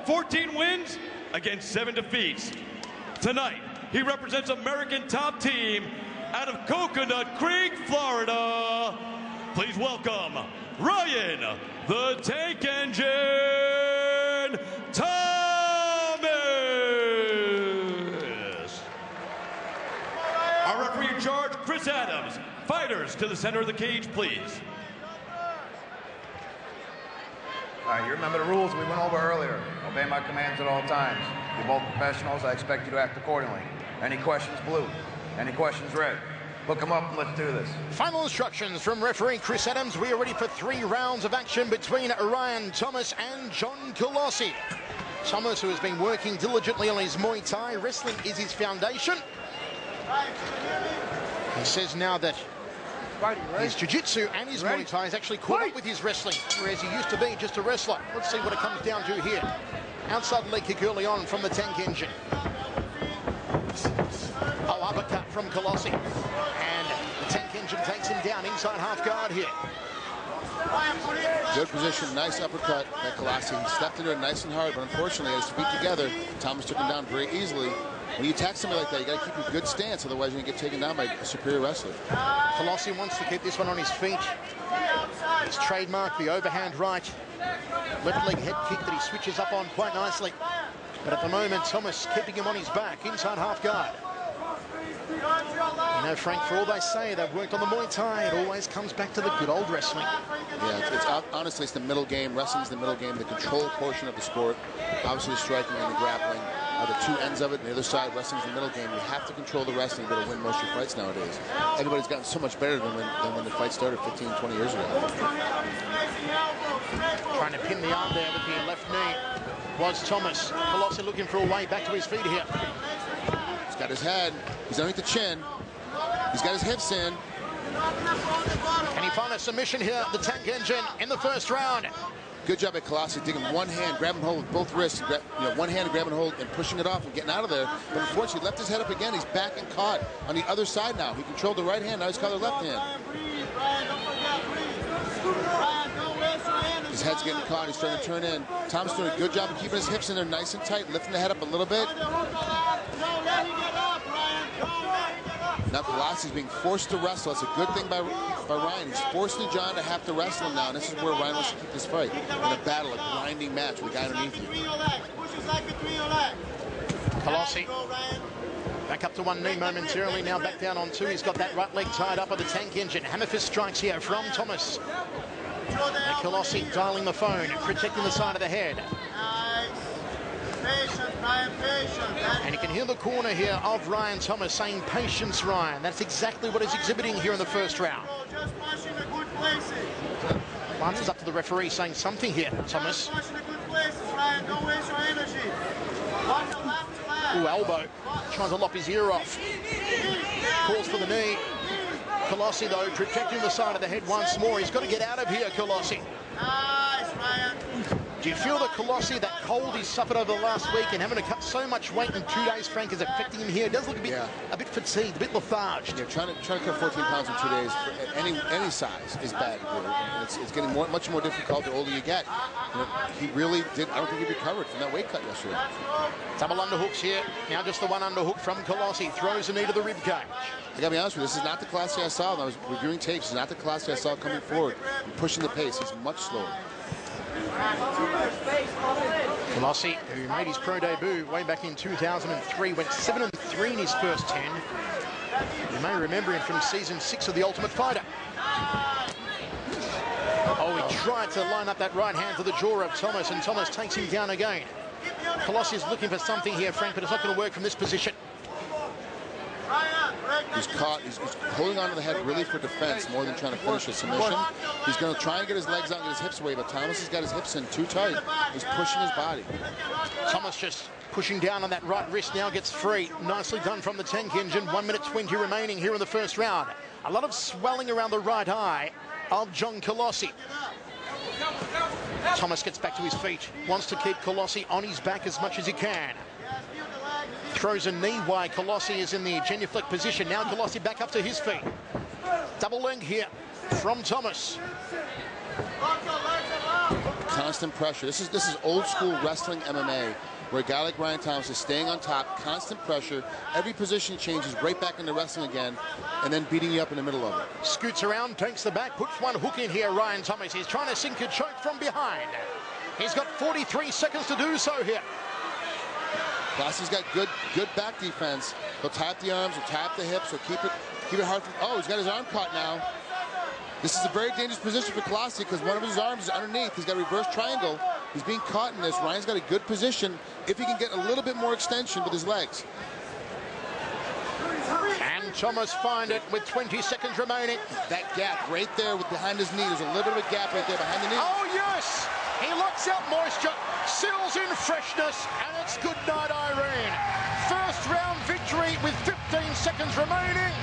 14 wins against 7 defeats. Tonight, he represents American top team out of Coconut Creek, Florida. Please welcome Ryan, the Tank Engine, Thomas. Our referee in charge, Chris Adams. Fighters to the center of the cage, please. All right, you remember the rules we went over earlier. Obey my commands at all times. You're both professionals. I expect you to act accordingly. Any questions, blue? Any questions, red? Look them up and let's do this. Final instructions from referee Chris Adams. We are ready for 3 rounds of action between Ryan Thomas and John Kolosci. Thomas, who has been working diligently on his Muay Thai, wrestling is his foundation. He says now that his jiu-jitsu and his Muay Thai is actually caught up with his wrestling, whereas he used to be just a wrestler. Let's see what it comes down to here. Outside leg kick early on from the Tank Engine. Oh, uppercut from Kolosci. And the Tank Engine takes him down inside half guard here. Good position, nice uppercut by Kolosci. He stepped into it nice and hard, but unfortunately, his feet together, Thomas took him down very easily. When you attack somebody like that, you got to keep a good stance, otherwise you're going to get taken down by a superior wrestler. Kolosci wants to keep this one on his feet. His trademark, the overhand right. Left leg head kick that he switches up on quite nicely. But at the moment, Thomas keeping him on his back, inside half guard. You know, Frank, for all they say, they've worked on the Muay Thai, it always comes back to the good old wrestling. Yeah, honestly, it's the middle game. Wrestling's the middle game, the control portion of the sport. Obviously, the striking and the grappling are the 2 ends of it, and the other side, wrestling's the middle game. You have to control the wrestling to win most of your fights nowadays. Everybody's gotten so much better than when the fight started 15, 20 years ago. Trying to pin the arm there with the left knee was Thomas. Kolosci looking for a way back to his feet here. He's got his head, he's underneath the chin, he's got his hips in. Can he find a submission here, the Tank Engine, in the first round? Good job at Kolosci, digging one hand, grabbing hold with both wrists, one hand grabbing hold and pushing it off and getting out of there. But unfortunately, he left his head up again. He's back and caught on the other side now. He controlled the right hand, now he's caught the left hand. His head's getting caught, he's trying to turn in. Tom's doing a good job of keeping his hips in there nice and tight, lifting the head up a little bit. Now Kolosci's being forced to wrestle. That's a good thing by Ryan. He's forcing John to have to wrestle him now, and this is where Ryan wants to keep this fight. In a battle, a grinding match with a guy underneath you. Kolosci back up to one knee momentarily, now back down on 2. He's got that right leg tied up by the Tank Engine. Hammer fist strikes here from Thomas. And Kolosci dialing the phone, protecting the side of the head. And you can hear the corner here of Ryan Thomas saying, "Patience, Ryan." That's exactly what he's exhibiting here in the first round. Glances up to the referee saying something here, Thomas. Ooh, elbow. Trying to lop his ear off. Calls for the knee. Kolosci, though, protecting the side of the head once more. He's got to get out of here, Kolosci. Do you feel that Kolosci, that cold he's suffered over the last week and having to cut so much weight in 2 days, Frank, is affecting him here? It does look a bit fatigued, a bit lethargic. Yeah, trying to cut 14 pounds in 2 days for any size is bad. It's getting much more difficult the older you get. He really did. I don't think he recovered from that weight cut yesterday. Double underhooks here. Now just the one underhook from Kolosci. Throws a knee to the rib cage. I gotta be honest with you, this is not the Kolosci I saw when I was reviewing tapes. This is not the Kolosci I saw coming forward and pushing the pace. He's much slower. Kolosci, who made his pro debut way back in 2003, went 7-3 in his first 10. You may remember him from season 6 of The Ultimate Fighter. Oh, he tried to line up that right hand to the jaw of Thomas, and Thomas takes him down again. Kolosci is looking for something here, Frank, but it's not going to work from this position. He's caught. He's holding onto the head really for defense more than trying to finish a submission. He's going to try and get his legs out and get his hips away, but Thomas has got his hips in too tight. He's pushing his body. Thomas just pushing down on that right wrist, now gets free. Nicely done from the Tank Engine. 1 minute 20 remaining here in the first round. A lot of swelling around the right eye of John Kolosci. Thomas gets back to his feet, wants to keep Kolosci on his back as much as he can. Throws a knee while Kolosci is in the genuflect position. Now Kolosci back up to his feet. Double leg here from Thomas. constant pressure. This is old school wrestling MMA, where a guy like Ryan Thomas is staying on top, constant pressure. Every position changes, right back into wrestling again, and then beating you up in the middle of it. Scoots around, takes the back, puts one hook in here, Ryan Thomas. He's trying to sink a choke from behind. He's got 43 seconds to do so here. Kolosci's got good back defense. He'll tie up the arms, he'll tie up the hips, he'll keep it hard. Oh, he's got his arm caught now. This is a very dangerous position for Kolosci because one of his arms is underneath. He's got a reverse triangle. He's being caught in this. Ryan's got a good position if he can get a little bit more extension with his legs. And Thomas find it with 20 seconds remaining. That gap right there behind his knee. There's a little bit of a gap right there behind the knee. Oh, yes! He locks out moisture, seals in freshness, and it's good night, Irene. First round victory with 15 seconds remaining.